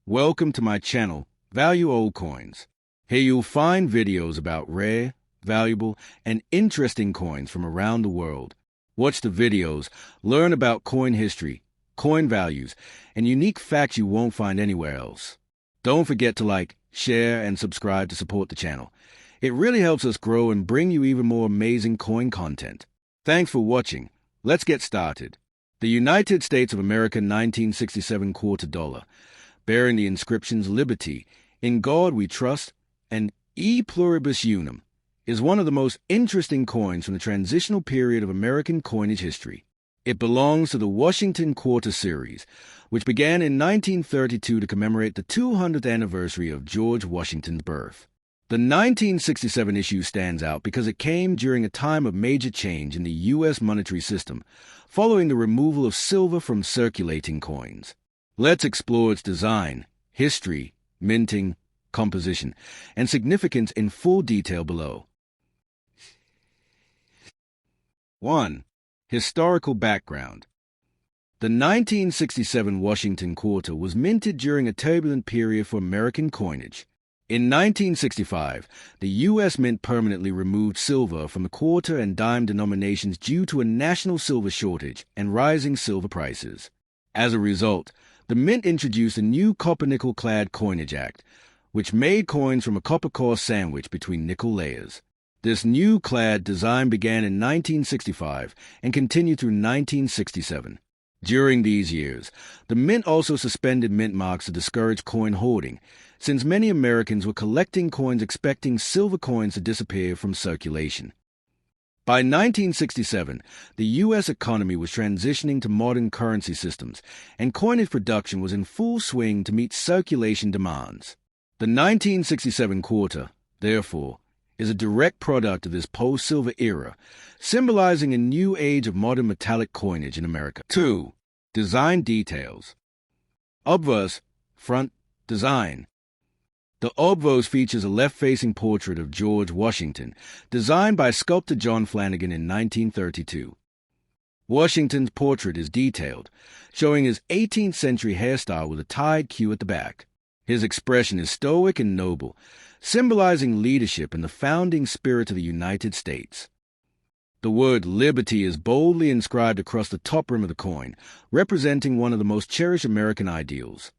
Welcome to my channel, Value Old Coins. Here you'll find videos about rare, valuable, and interesting coins from around the world. Watch the videos, learn about coin history, coin values, and unique facts you won't find anywhere else. Don't forget to like, share, and subscribe to support the channel. It really helps us grow and bring you even more amazing coin content. Thanks for watching. Let's get started. The United States of America 1967 quarter dollar, bearing the inscriptions Liberty, In God We Trust, and E Pluribus Unum, is one of the most interesting coins from the transitional period of American coinage history. It belongs to the Washington Quarter Series, which began in 1932 to commemorate the 200th anniversary of George Washington's birth. The 1967 issue stands out because it came during a time of major change in the U.S. monetary system, following the removal of silver from circulating coins. Let's explore its design, history, minting, composition, and significance in full detail below. 1. Historical background. The 1967 Washington Quarter was minted during a turbulent period for American coinage. In 1965, the U.S. Mint permanently removed silver from the quarter and dime denominations due to a national silver shortage and rising silver prices. As a result, the Mint introduced a new copper-nickel-clad coinage act, which made coins from a copper-core sandwich between nickel layers. This new clad design began in 1965 and continued through 1967. During these years, the Mint also suspended mint marks to discourage coin hoarding, since many Americans were collecting coins expecting silver coins to disappear from circulation. By 1967, the U.S. economy was transitioning to modern currency systems, and coinage production was in full swing to meet circulation demands. The 1967 quarter, therefore, is a direct product of this post-silver era, symbolizing a new age of modern metallic coinage in America. 2. Design details. Obverse, front, design. The obverse features a left-facing portrait of George Washington, designed by sculptor John Flanagan in 1932. Washington's portrait is detailed, showing his 18th century hairstyle with a tied queue at the back. His expression is stoic and noble, symbolizing leadership and the founding spirit of the United States. The word liberty is boldly inscribed across the top rim of the coin, representing one of the most cherished American ideals.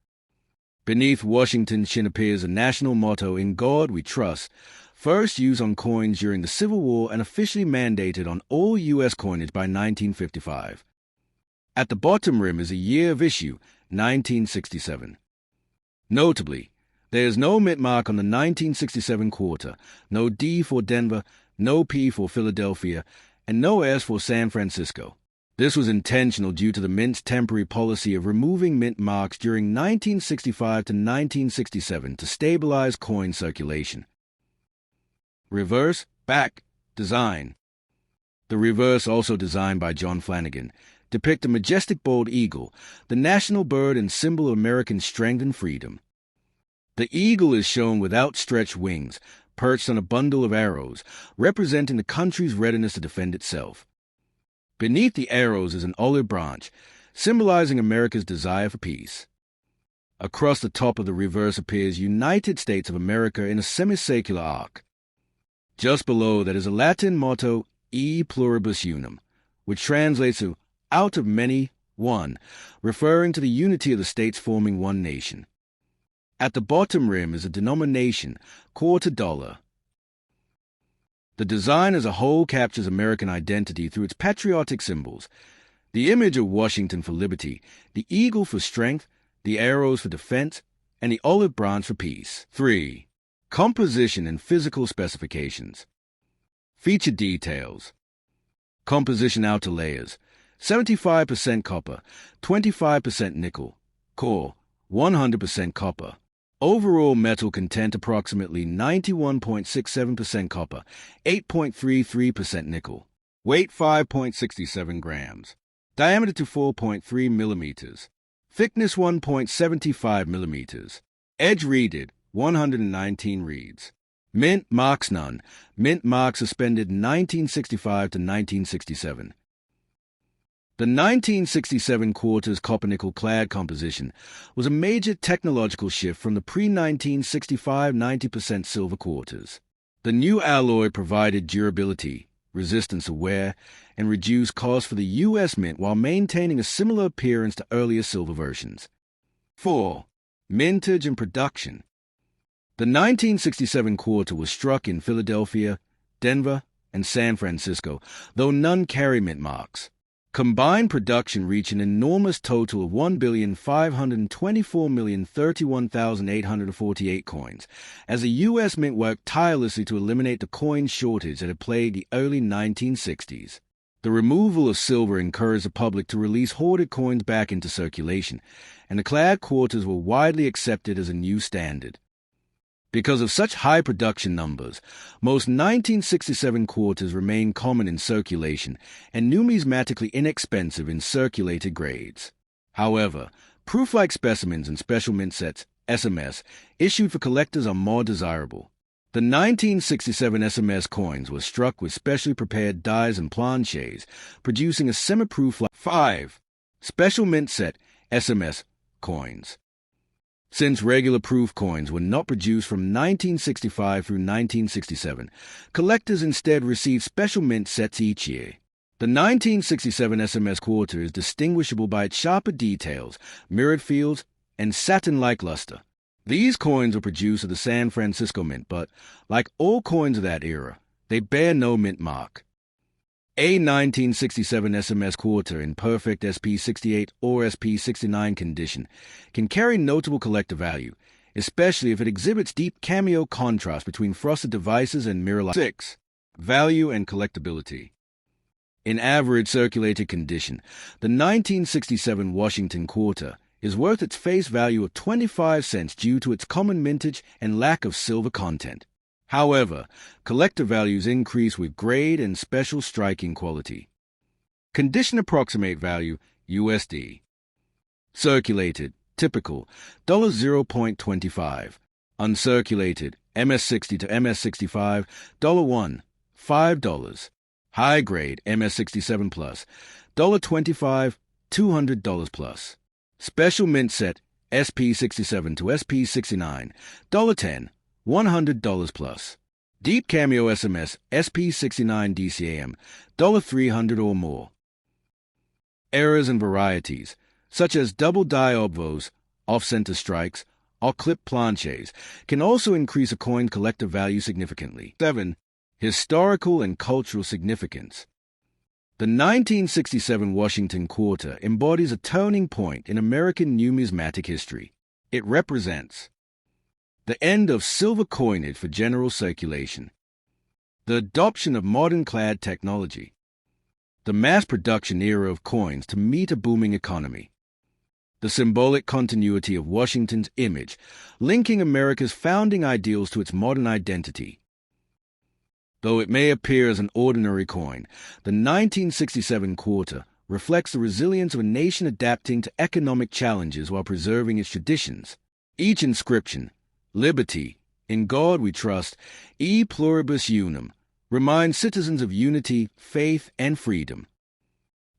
Beneath Washington's chin appears a national motto, In God We Trust, first used on coins during the Civil War and officially mandated on all U.S. coinage by 1955. At the bottom rim is a year of issue, 1967. Notably, there is no mint mark on the 1967 quarter, no D for Denver, no P for Philadelphia, and no S for San Francisco. This was intentional due to the Mint's temporary policy of removing mint marks during 1965 to 1967 to stabilize coin circulation. Reverse, back, design. The reverse, also designed by John Flanagan, depict a majestic bald eagle, the national bird and symbol of American strength and freedom. The eagle is shown with outstretched wings, perched on a bundle of arrows, representing the country's readiness to defend itself. Beneath the arrows is an olive branch, symbolizing America's desire for peace. Across the top of the reverse appears United States of America in a semicircular arc. Just below that is a Latin motto, E Pluribus Unum, which translates to out of many, one, referring to the unity of the states forming one nation. At the bottom rim is a denomination, quarter dollar. The design as a whole captures American identity through its patriotic symbols. The image of Washington for liberty, the eagle for strength, the arrows for defense, and the olive branch for peace. 3. Composition and physical specifications. Feature details. Composition outer layers. 75% copper, 25% nickel. Core, 100% copper. Overall metal content approximately 91.67% copper, 8.33% nickel. Weight 5.67 grams. Diameter to 4.3 millimeters. Thickness 1.75 millimeters. Edge reeded, 119 reeds. Mint marks none. Mint mark suspended 1965 to 1967. The 1967 quarter's copper-nickel clad composition was a major technological shift from the pre-1965 90% silver quarters. The new alloy provided durability, resistance to wear, and reduced costs for the U.S. Mint while maintaining a similar appearance to earlier silver versions. 4. Mintage and production. The 1967 quarter was struck in Philadelphia, Denver, and San Francisco, though none carry mint marks. Combined production reached an enormous total of 1,524,031,848 coins, as the U.S. Mint worked tirelessly to eliminate the coin shortage that had plagued the early 1960s. The removal of silver encouraged the public to release hoarded coins back into circulation, and the clad quarters were widely accepted as a new standard. Because of such high production numbers, most 1967 quarters remain common in circulation and numismatically inexpensive in circulated grades. However, proof-like specimens and special mint sets, SMS, issued for collectors are more desirable. The 1967 SMS coins were struck with specially prepared dies and planchets, producing a semi-proof 5. Special mint set, SMS, coins. Since regular proof coins were not produced from 1965 through 1967, collectors instead received special mint sets each year. The 1967 SMS quarter is distinguishable by its sharper details, mirrored fields, and satin-like luster. These coins were produced at the San Francisco Mint, but, like all coins of that era, they bear no mint mark. A 1967 SMS quarter in perfect SP68 or SP69 condition can carry notable collector value, especially if it exhibits deep cameo contrast between frosted devices and mirror-like. 6. Value and collectability. In average circulated condition, the 1967 Washington quarter is worth its face value of 25 cents due to its common mintage and lack of silver content. However, collector values increase with grade and special striking quality. Condition approximate value, USD. Circulated, typical, $0.25. Uncirculated, MS60 to MS65, $1, $5. High grade, MS67 plus, $25, $200 plus. Special mint set, SP67 to SP69, $10, $100 plus. Deep cameo SMS, SP69 DCAM, $300 or more. Errors and varieties, such as double die obvos, off-center strikes, or clip planches, can also increase a coin collector value significantly. 7. Historical and cultural significance. The 1967 Washington quarter embodies a turning point in American numismatic history. It represents the end of silver coinage for general circulation, the adoption of modern clad technology, the mass production era of coins to meet a booming economy, the symbolic continuity of Washington's image, linking America's founding ideals to its modern identity. Though it may appear as an ordinary coin, the 1967 quarter reflects the resilience of a nation adapting to economic challenges while preserving its traditions. Each inscription, Liberty, in God we trust, e pluribus unum, reminds citizens of unity, faith, and freedom.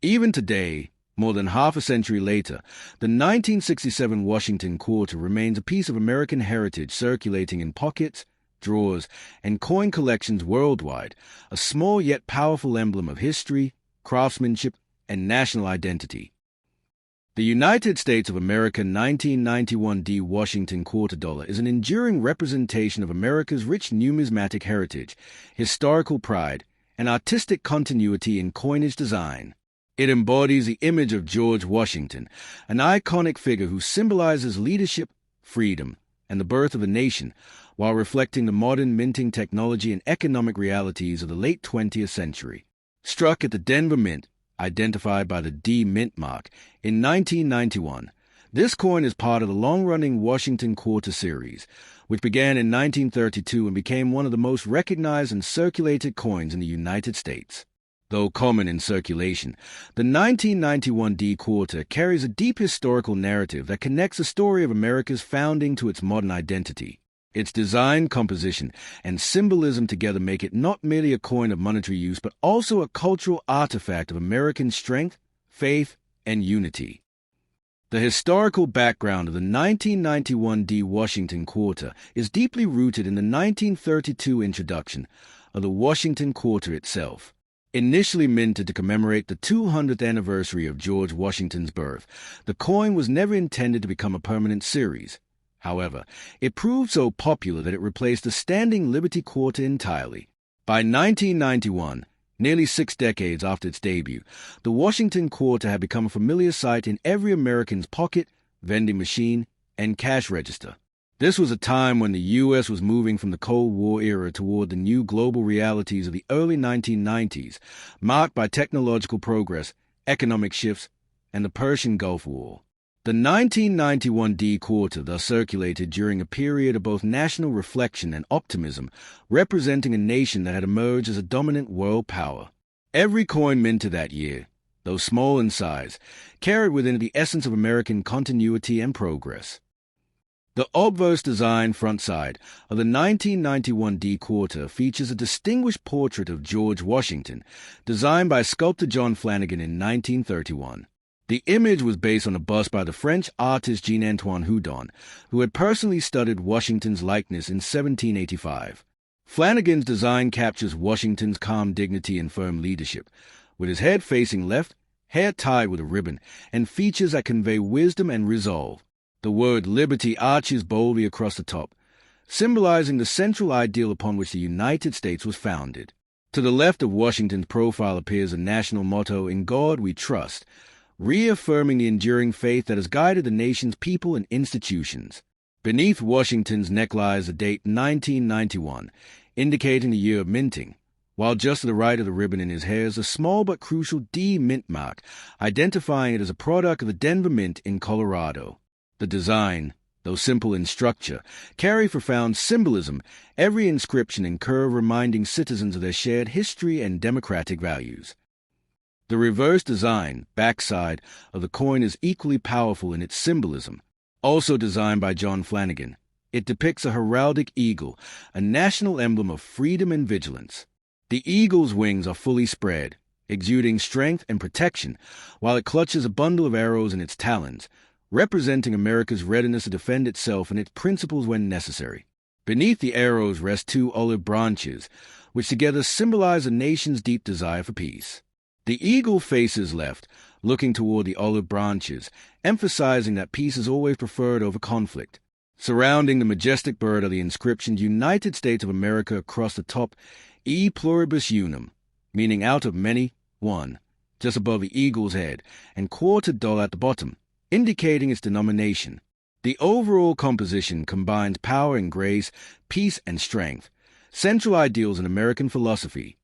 Even today, more than half a century later, the 1967 Washington quarter remains a piece of American heritage circulating in pockets, drawers, and coin collections worldwide, a small yet powerful emblem of history, craftsmanship, and national identity. The United States of America 1991 D Washington quarter dollar is an enduring representation of America's rich numismatic heritage, historical pride, and artistic continuity in coinage design. It embodies the image of George Washington, an iconic figure who symbolizes leadership, freedom, and the birth of a nation, while reflecting the modern minting technology and economic realities of the late 20th century. Struck at the Denver Mint, identified by the D Mint mark, in 1991, this coin is part of the long-running Washington Quarter series, which began in 1932 and became one of the most recognized and circulated coins in the United States. Though common in circulation, the 1991 D quarter carries a deep historical narrative that connects the story of America's founding to its modern identity. Its design, composition, and symbolism together make it not merely a coin of monetary use, but also a cultural artifact of American strength, faith, and unity. The historical background of the 1991 Washington Quarter is deeply rooted in the 1932 introduction of the Washington Quarter itself. Initially minted to commemorate the 200th anniversary of George Washington's birth, the coin was never intended to become a permanent series. However, it proved so popular that it replaced the standing Liberty Quarter entirely. By 1991, nearly 6 decades after its debut, the Washington Quarter had become a familiar sight in every American's pocket, vending machine, and cash register. This was a time when the U.S. was moving from the Cold War era toward the new global realities of the early 1990s, marked by technological progress, economic shifts, and the Persian Gulf War. The 1991 Quarter thus circulated during a period of both national reflection and optimism, representing a nation that had emerged as a dominant world power. Every coin minted that year, though small in size, carried within it the essence of American continuity and progress. The obverse design front side of the 1991 Quarter features a distinguished portrait of George Washington, designed by sculptor John Flanagan in 1931. The image was based on a bust by the French artist Jean-Antoine Houdon, who had personally studied Washington's likeness in 1785. Flanagan's design captures Washington's calm dignity and firm leadership, with his head facing left, hair tied with a ribbon, and features that convey wisdom and resolve. The word liberty arches boldly across the top, symbolizing the central ideal upon which the United States was founded. To the left of Washington's profile appears a national motto, "In God We Trust," reaffirming the enduring faith that has guided the nation's people and institutions. Beneath Washington's neck lies the date 1991, indicating the year of minting, while just to the right of the ribbon in his hair is a small but crucial D mint mark, identifying it as a product of the Denver Mint in Colorado. The design, though simple in structure, carry profound symbolism, every inscription and curve reminding citizens of their shared history and democratic values. The reverse design, backside, of the coin is equally powerful in its symbolism. Also designed by John Flanagan, it depicts a heraldic eagle, a national emblem of freedom and vigilance. The eagle's wings are fully spread, exuding strength and protection, while it clutches a bundle of arrows in its talons, representing America's readiness to defend itself and its principles when necessary. Beneath the arrows rest 2 olive branches, which together symbolize a nation's deep desire for peace. The eagle faces left, looking toward the olive branches, emphasizing that peace is always preferred over conflict. Surrounding the majestic bird are the inscriptions United States of America across the top, E pluribus unum, meaning out of many, one, just above the eagle's head, and $quarter at the bottom, indicating its denomination. The overall composition combines power and grace, peace and strength, central ideals in American philosophy.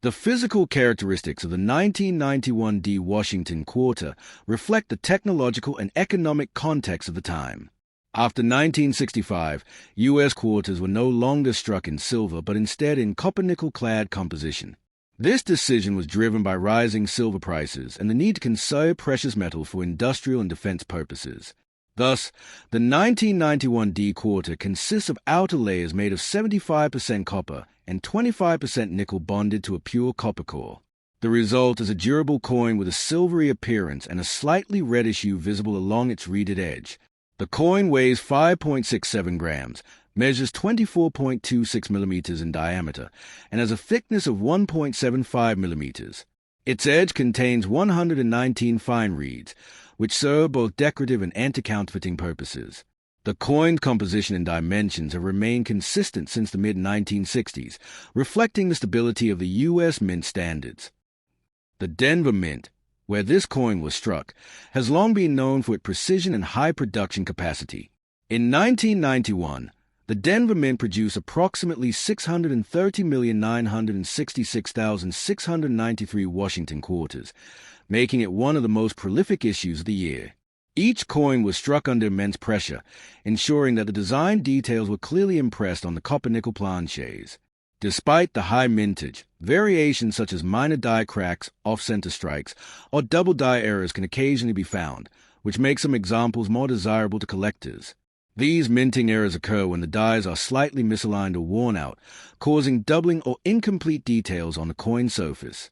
The physical characteristics of the 1991 Washington Quarter reflect the technological and economic context of the time. After 1965, U.S. quarters were no longer struck in silver but instead in copper-nickel-clad composition. This decision was driven by rising silver prices and the need to conserve precious metals for industrial and defense purposes. Thus, the 1991 Quarter consists of outer layers made of 75% copper and 25% nickel bonded to a pure copper core. The result is a durable coin with a silvery appearance and a slightly reddish hue visible along its reeded edge. The coin weighs 5.67 grams, measures 24.26 millimeters in diameter, and has a thickness of 1.75 millimeters. Its edge contains 119 fine reeds, which serve both decorative and anti-counterfeiting purposes. The coin's composition and dimensions have remained consistent since the mid-1960s, reflecting the stability of the U.S. mint standards. The Denver Mint, where this coin was struck, has long been known for its precision and high production capacity. In 1991, the Denver Mint produced approximately 630,966,693 Washington quarters, making it one of the most prolific issues of the year. Each coin was struck under immense pressure, ensuring that the design details were clearly impressed on the copper-nickel planchets. Despite the high mintage, variations such as minor die cracks, off-center strikes, or double die errors can occasionally be found, which makes some examples more desirable to collectors. These minting errors occur when the dies are slightly misaligned or worn out, causing doubling or incomplete details on the coin surface.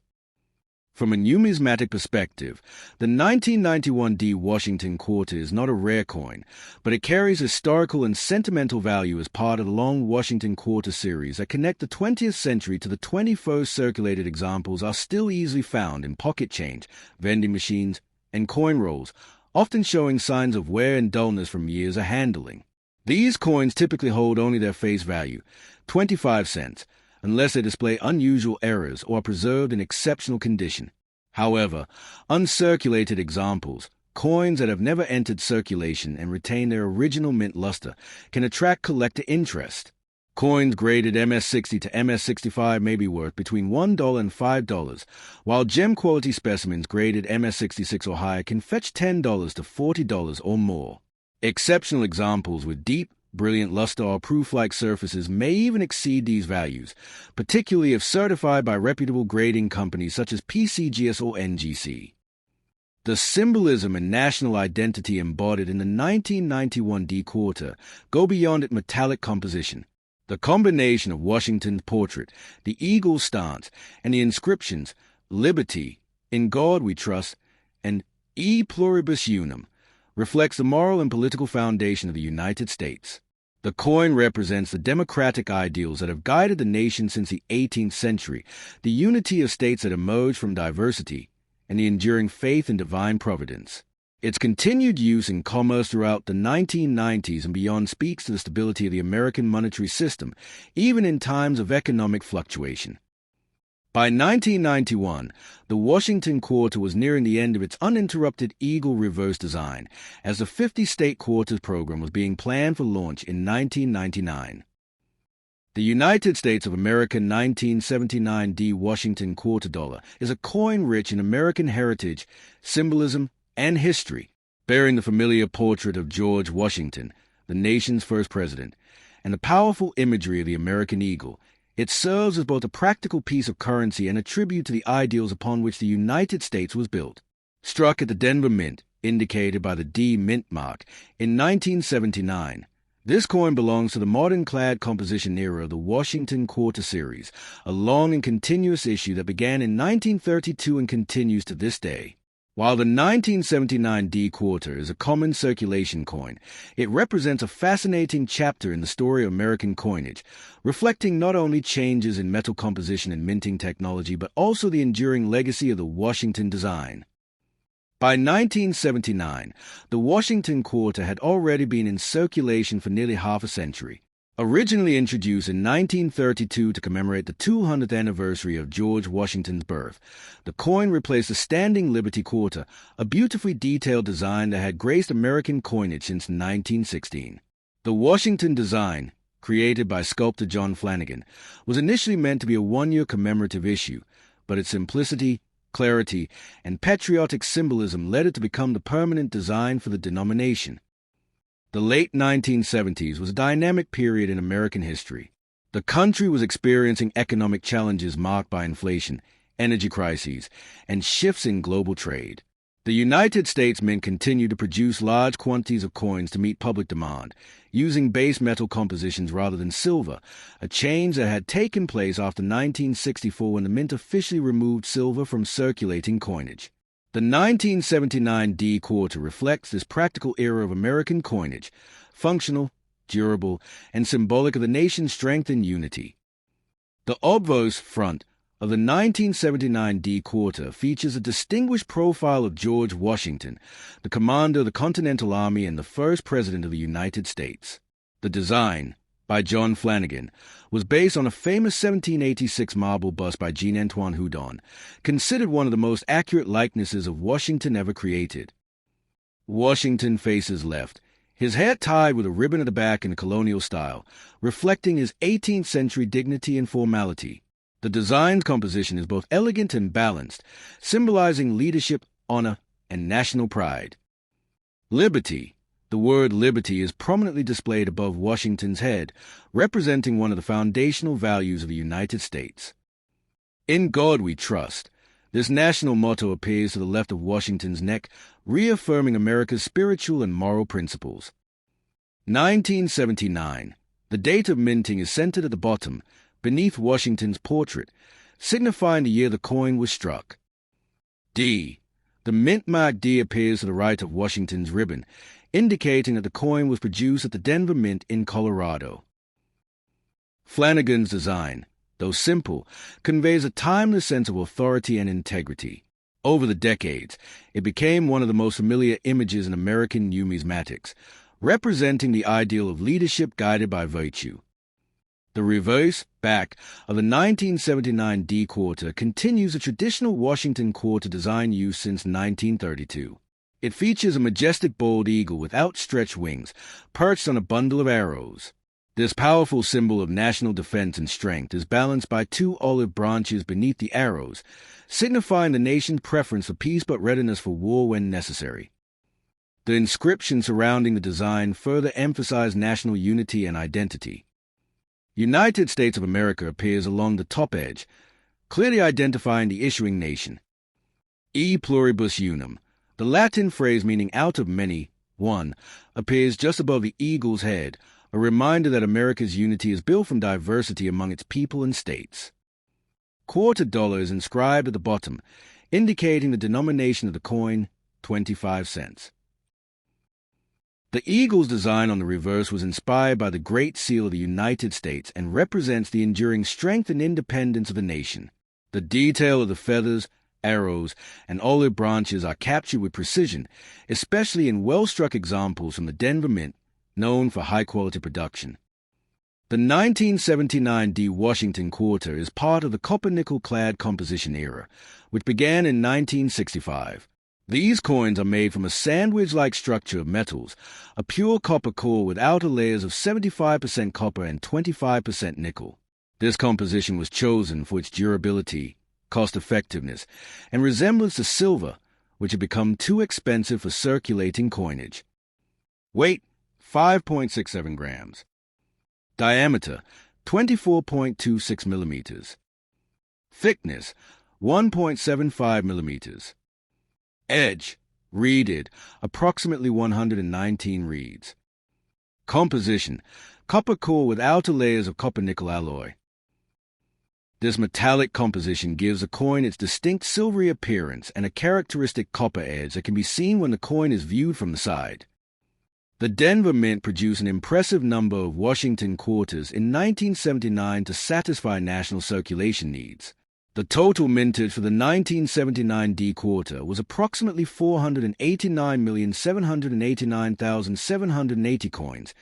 From a numismatic perspective, the 1991 D Washington quarter is not a rare coin, but it carries historical and sentimental value as part of the long Washington quarter series that connect the 20th century to the 21st. Circulated examples are still easily found in pocket change, vending machines, and coin rolls, often showing signs of wear and dullness from years of handling. These coins typically hold only their face value, 25 cents, unless they display unusual errors or are preserved in exceptional condition. However, uncirculated examples, coins that have never entered circulation and retain their original mint luster, can attract collector interest. Coins graded MS-60 to MS-65 may be worth between $1 and $5, while gem-quality specimens graded MS-66 or higher can fetch $10 to $40 or more. Exceptional examples with deep, brilliant luster or proof-like surfaces may even exceed these values, particularly if certified by reputable grading companies such as PCGS or NGC. The symbolism and national identity embodied in the 1991 D quarter go beyond its metallic composition. The combination of Washington's portrait, the eagle's stance, and the inscriptions "Liberty, in God we trust," and "E pluribus unum" reflects the moral and political foundation of the United States. The coin represents the democratic ideals that have guided the nation since the 18th century, the unity of states that emerged from diversity, and the enduring faith in divine providence. Its continued use in commerce throughout the 1990s and beyond speaks to the stability of the American monetary system, even in times of economic fluctuation. By 1991, the Washington quarter was nearing the end of its uninterrupted eagle reverse design, as the 50-state quarters program was being planned for launch in 1999. The United States of America 1979 D Washington quarter dollar is a coin rich in American heritage, symbolism, and history, bearing the familiar portrait of George Washington, the nation's first president, and the powerful imagery of the American eagle. It serves as both a practical piece of currency and a tribute to the ideals upon which the United States was built. Struck at the Denver Mint, indicated by the D Mint mark, in 1979, this coin belongs to the modern clad composition era of the Washington Quarter Series, a long and continuous issue that began in 1932 and continues to this day. While the 1979 D quarter is a common circulation coin, it represents a fascinating chapter in the story of American coinage, reflecting not only changes in metal composition and minting technology, but also the enduring legacy of the Washington design. By 1979, the Washington quarter had already been in circulation for nearly half a century. Originally introduced in 1932 to commemorate the 200th anniversary of George Washington's birth, the coin replaced the standing Liberty quarter, a beautifully detailed design that had graced American coinage since 1916. The Washington design, created by sculptor John Flanagan, was initially meant to be a one-year commemorative issue, but its simplicity, clarity, and patriotic symbolism led it to become the permanent design for the denomination. The late 1970s was a dynamic period in American history. The country was experiencing economic challenges marked by inflation, energy crises, and shifts in global trade. The United States Mint continued to produce large quantities of coins to meet public demand, using base metal compositions rather than silver, a change that had taken place after 1964 when the Mint officially removed silver from circulating coinage. The 1979 D quarter reflects this practical era of American coinage, functional, durable, and symbolic of the nation's strength and unity. The obverse front of the 1979 D quarter features a distinguished profile of George Washington, the commander of the Continental Army and the first president of the United States. The design, by John Flanagan, was based on a famous 1786 marble bust by Jean-Antoine Houdon, considered one of the most accurate likenesses of Washington ever created. Washington faces left, his hair tied with a ribbon at the back in a colonial style, reflecting his 18th century dignity and formality. The design's composition is both elegant and balanced, symbolizing leadership, honor, and national pride. Liberty. The word liberty is prominently displayed above Washington's head, representing one of the foundational values of the United States. In God we trust. This national motto appears to the left of Washington's neck, reaffirming America's spiritual and moral principles. 1979. The date of minting is centered at the bottom, beneath Washington's portrait, signifying the year the coin was struck. D. The mint mark D appears to the right of Washington's ribbon, indicating that the coin was produced at the Denver Mint in Colorado. Flanagan's design, though simple, conveys a timeless sense of authority and integrity. Over the decades, it became one of the most familiar images in American numismatics, representing the ideal of leadership guided by virtue. The reverse back of the 1979 D quarter continues a traditional Washington quarter design used since 1932. It features a majestic bald eagle with outstretched wings, perched on a bundle of arrows. This powerful symbol of national defense and strength is balanced by two olive branches beneath the arrows, signifying the nation's preference for peace but readiness for war when necessary. The inscription surrounding the design further emphasizes national unity and identity. United States of America appears along the top edge, clearly identifying the issuing nation. E pluribus unum, the Latin phrase meaning out of many, one, appears just above the eagle's head, a reminder that America's unity is built from diversity among its people and states. Quarter dollar is inscribed at the bottom, indicating the denomination of the coin, 25 cents. The eagle's design on the reverse was inspired by the Great Seal of the United States and represents the enduring strength and independence of the nation. The detail of the feathers, arrows, and olive branches are captured with precision, especially in well-struck examples from the Denver Mint, known for high-quality production. The 1979 D Washington quarter is part of the copper-nickel-clad composition era, which began in 1965. These coins are made from a sandwich-like structure of metals, a pure copper core with outer layers of 75% copper and 25% nickel. This composition was chosen for its durability, cost-effectiveness, and resemblance to silver, which had become too expensive for circulating coinage. Weight, 5.67 grams. Diameter, 24.26 millimeters. Thickness, 1.75 millimeters. Edge, reeded, approximately 119 reeds. Composition, copper core with outer layers of copper-nickel alloy. This metallic composition gives the coin its distinct silvery appearance and a characteristic copper edge that can be seen when the coin is viewed from the side. The Denver Mint produced an impressive number of Washington quarters in 1979 to satisfy national circulation needs. The total mintage for the 1979 D quarter was approximately 489,789,780 coins,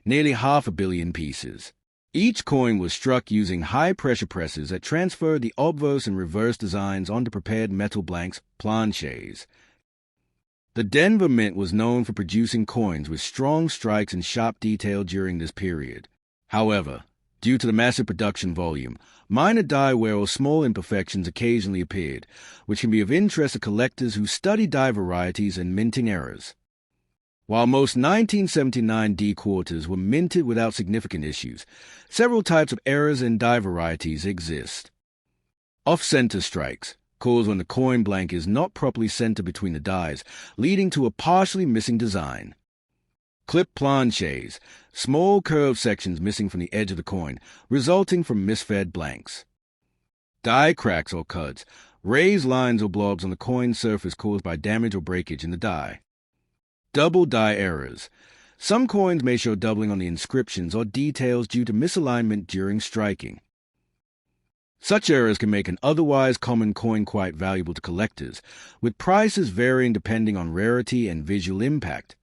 nearly 500 million pieces. Each coin was struck using high-pressure presses that transferred the obverse and reverse designs onto prepared metal blanks, planches. The Denver Mint was known for producing coins with strong strikes and sharp detail during this period. However, due to the massive production volume, minor die wear or small imperfections occasionally appeared, which can be of interest to collectors who study die varieties and minting errors. While most 1979 D quarters were minted without significant issues, several types of errors in die varieties exist. Off-center strikes, caused when the coin blank is not properly centered between the dies, leading to a partially missing design. Clip planches, small curved sections missing from the edge of the coin, resulting from misfed blanks. Die cracks or cuts, raised lines or blobs on the coin surface caused by damage or breakage in the die. Double die errors. Some coins may show doubling on the inscriptions or details due to misalignment during striking. Such errors can make an otherwise common coin quite valuable to collectors, with prices varying depending on rarity and visual impact.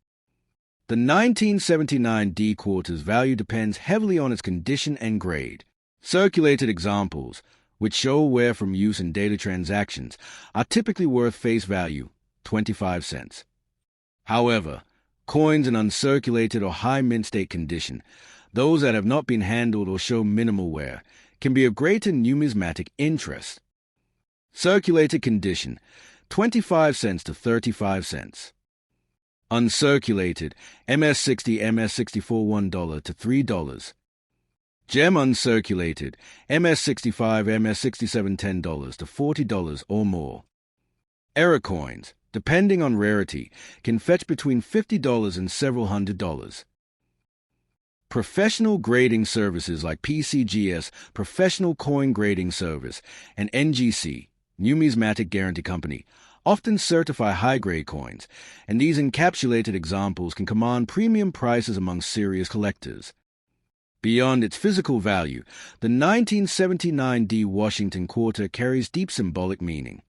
The 1979 D quarter's value depends heavily on its condition and grade. Circulated examples, which show wear from use in data transactions, are typically worth face value, 25 cents. However, coins in uncirculated or high mint state condition, those that have not been handled or show minimal wear, can be of greater numismatic interest. Circulated condition, 25 cents to 35 cents. Uncirculated, MS60, MS64 $1 to $3. Gem uncirculated, MS65, MS67 $10 to $40 or more. Error coins, depending on rarity, can fetch between $50 and several $100s. Professional grading services like PCGS, Professional Coin Grading Service, and NGC, Numismatic Guarantee Company, often certify high-grade coins, and these encapsulated examples can command premium prices among serious collectors. Beyond its physical value, the 1979 D Washington quarter carries deep symbolic meaning.